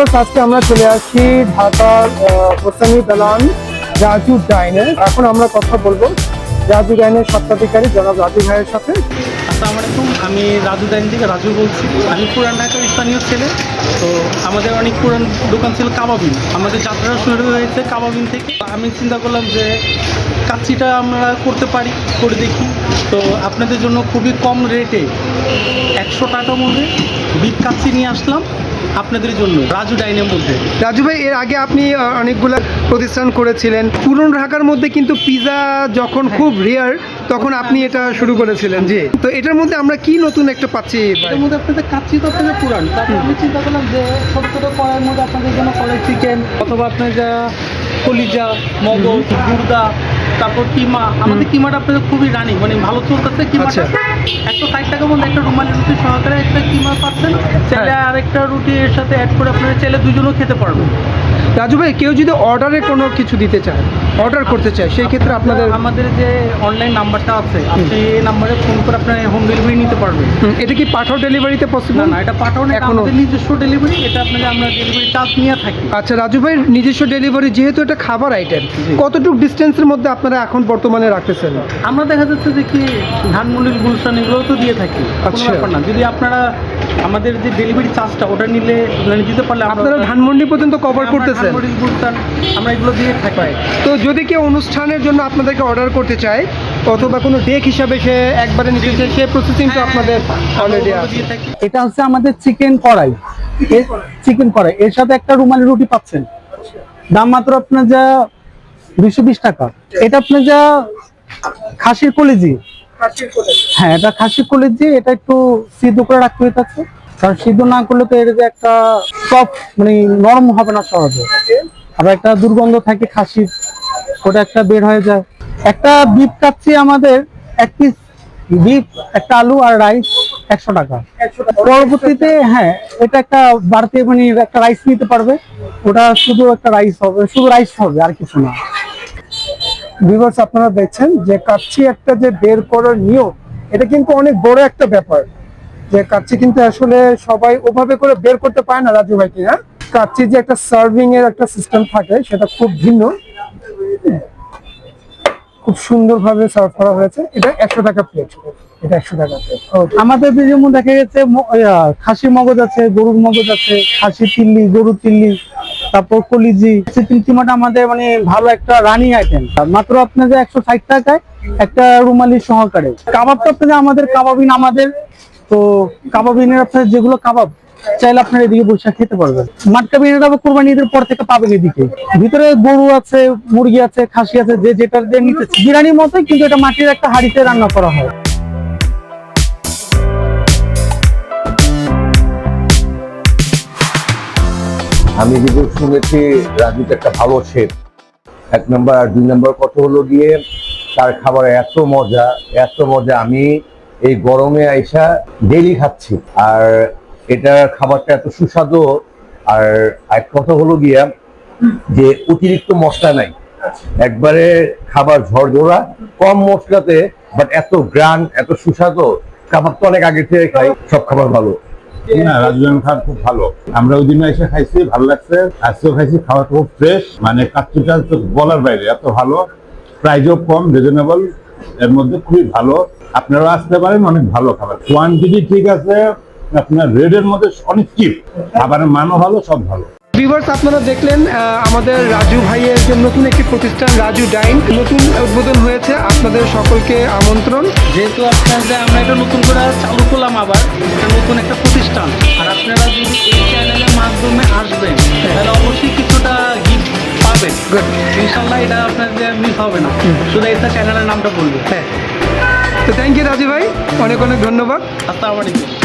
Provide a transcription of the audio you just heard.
Viewers, আজকে আমরা চলে আসছি ঢাকার হোসেনি দালান রাজু ডাইনে। এখন আমরা কথা বলবো রাজু ডাইনের স্বত্বাধিকারী জনাব রাজু ভাইয়ের সাথে। আসসালামু আলাইকুম, আমি রাজু ডাইন থেকে রাজু বলছি। আমি পুরান ঢাকার স্থানীয় ছেলে। তো আমাদের অনেক পুরান দোকান ছিল কাবাবিন, আমাদের যাত্রা শুরু হয়েছে কাবাবিন থেকে। আমি চিন্তা করলাম যে কাচ্চিটা আমরা করতে পারি, করে দেখি। তো আপনাদের জন্য খুবই কম রেটে 100 টাকার মধ্যে বিফ কাচ্চি নিয়ে আসলাম আপনাদের জন্য রাজু ডাইনের মধ্যে। রাজু ভাই, এর আগে আপনি অনেকগুলো প্রতিষ্ঠান করেছিলেন। পুরনো ঢাকার মধ্যে কিন্তু পিৎজা যখন খুব রেয়ার, তখন আপনি এটা শুরু করেছিলেন। জি, তো এটার মধ্যে আমরা কি নতুন একটা পাচ্ছি? এর মধ্যে আপনাদের কাচ্চি তো আপনাদের পুরান, তারপর আমি চিন্তা করলাম যে ছোটো ছোটো কড়াইয়ের মধ্যে আপনাদের জন্য কড়াই চিকেন অথবা আপনার যা কলিজা, মগজ, গুর্দা, তারপর কিমা। আমাদের কিমাটা আপনাদের খুবই রানিং, মানে ভালো চলতেছে কিমাটা। 160 টাকার মধ্যে একটা রুমালি রুটি সহকারে একটা কিমা পাচ্ছেন। চাইলে আরেকটা রুটি এর সাথে অ্যাড করে আপনারা চাইলে দুজনও খেতে পারবেন। রাজু ভাই, কেউ যদি অর্ডারে কোনো কিছু দিতে চায়, অর্ডার করতে চায়, সেই ক্ষেত্রে আমাদের যে অনলাইন নাম্বারটা আছে, আপনি এই নাম্বারে ফোন করে আপনার হোম ডেলিভারি নিতে পারবেন। এটা কি পাঠাও ডেলিভারিতে পসিবল? না, এটা পাঠাও না, এখনো আমাদের নিজস্ব ডেলিভারি। এটা আপনাদের আমরা ডেলিভারি চার্জ নিয়ে থাকি। আচ্ছা রাজু ভাই, নিজস্ব ডেলিভারি, যেহেতু এটা খাবার আইটেম, কতটুকু ডিস্টেন্সের মধ্যে আপনারা এখন বর্তমানে রাখতেছেন? আমরা দেখা যাচ্ছে যে কি ধানমন্ডি, গুলশান এগুলোও তো দিয়ে থাকি। আচ্ছা, ব্যাপার না, যদি আপনারা আমাদের যে ডেলিভারি চার্জটা ওটা নিলে দিতে পারলে আপনারা ধানমন্ডি পর্যন্ত কভার করতেছেন? ধানমন্ডি, গুলশান আমরা এগুলো দিয়ে থাকি। তো যদি কেউ অনুষ্ঠানের জন্য আপনাদেরকে অর্ডার করতে চায় অথবা কোনো ডেক হিসাবে সে একবারে নিতে চায়, সেই প্রসেসিংটা আপনাদের অলরেডি আছে? এটা হচ্ছে আমাদের চিকেন কড়াই। এর সাথে একটা রুমালি রুটি পাচ্ছেন, দাম মাত্র আপনার যা 220 টাকা। এটা আপনার যা খাসির কলিজি, হ্যাঁ এটা খাসির কলিজি। এটা একটু সিদ্ধ করে রাখতে হইতেছে, কারণ সিদ্ধ না করলে তো এর যে একটা সফট, মানে নরম হবে না সহজে। আবার একটা দুর্গন্ধ থাকে খাসির, ওটা একটা বের হয়ে যায়। একটা বিফ কাচ্চি আমাদের এক পিস বিফ, একটা আলু আর রাইস 100 টাকা। পরবর্তীতে হ্যাঁ, এটা একটা বাড়তি, মানে একটা রাইস নিতে পারবে। ওটা শুধু একটা রাইস হবে, শুধু রাইস হবে আর কিছু না। ভিউয়ার্স, আপনারা দেখছেন যে কাচ্চি একটা যে বের করার নিয়ম, এটা কিন্তু অনেক বড় একটা ব্যাপার। যে কাচ্চি কিন্তু আসলে সবাই ওভাবে করে বের করতে পারে না রাজু ভাই, কিনা? কাচ্চি যে একটা সার্ভিং এর একটা সিস্টেম থাকে, সেটা খুব ভিন্ন। খুব সুন্দরভাবে সার্ভ করা হয়েছে। এটা 100 টাকা প্লেট। এটা 100 টাকা প্লেট। আমাদের যেমন দেখা গেছে খাসির মগজ আছে, গরুর মগজ আছে, খাসি তিল্লি, গরুর তিল্লি, তারপর কলিজি, চিকেন কিমাটা আমাদের মানে ভালো একটা রানিং আইটেম। মাত্র আপনাদের 160 টাকায় একটা রুমালি সহকারে। কাবাবটা আপনাদের আমাদের কাবাবিন, আমাদের তো কাবাবিনের আপনার যেগুলো কাবাব চাইলে আপনার এদিকে বসে খেতে পারবেন। মাটকা বিরিয়ানিটা কোরবানি ঈদের পর থেকে পাবেন এদিকে। ভিতরে গরু আছে, মুরগি আছে, খাসি আছে, যে যেটা দিয়ে নিতেছে বিরিয়ানির মতোই, কিন্তু এটা মাটির একটা হাঁড়িতে রান্না করা হয়। আমি কিন্তু শুনেছি রাজুতে একটা ভালো শেফ। 1 নম্বর আর 2 নম্বর কথা হলো গিয়ে তার খাবারে এত মজা, আমি এই গরমে আইসা ডেইলি খাচ্ছি। আর এটা খাবারটা এত সুস্বাদু। আর এক কথা হলো গিয়া যে অতিরিক্ত মশলা নাই, একবারে খাবার ঝরঝরা, কম মশলাতে, বাট এত গ্রান, এত সুস্বাদু। খাবার তো অনেক আগে থেকে খাই, সব খাবার ভালো। রাজুজান খান খুব ভালো। আমরা ওই দিন এসে খাইছি, ভালো লাগছে। আজকেও খাইছি, খাওয়াটা খুব ফ্রেশ, মানে কাচ্চিটা তো বলার বাইরে এত ভালো। প্রাইসও কম, রিজনেবল, এর মধ্যে খুবই ভালো। আপনারা আসতে পারেন, অনেক ভালো খাবার, কোয়ান্টিটি ঠিক আছে, আপনার রেটের মধ্যে অনেক চিপ, খাবারের মানও ভালো, সব ভালো। ভিউয়ার্স, আপনারা দেখলেন আমাদের রাজু ভাইয়ের যে নতুন একটি প্রতিষ্ঠান রাজু ডাইন নতুন উদ্বোধন হয়েছে। আপনাদের সকলকে আমন্ত্রণ। যেহেতু আপনাদের আমরা এটা নতুন করে চালু করলাম, আবার এটা নতুন একটা প্রতিষ্ঠান। আর আপনারা যদি এই চ্যানেলের মাধ্যমে আসবেন, তাহলে অবশ্যই কিছুটা গিফট পাবেন। ইনশাল্লাহ এটা আপনাদের মিস হবে না, শুধু এটা চ্যানেলের নামটা বলবেন। হ্যাঁ, তো থ্যাংক ইউ রাজু ভাই, অনেক অনেক ধন্যবাদ। আসসালামু আলাইকুম।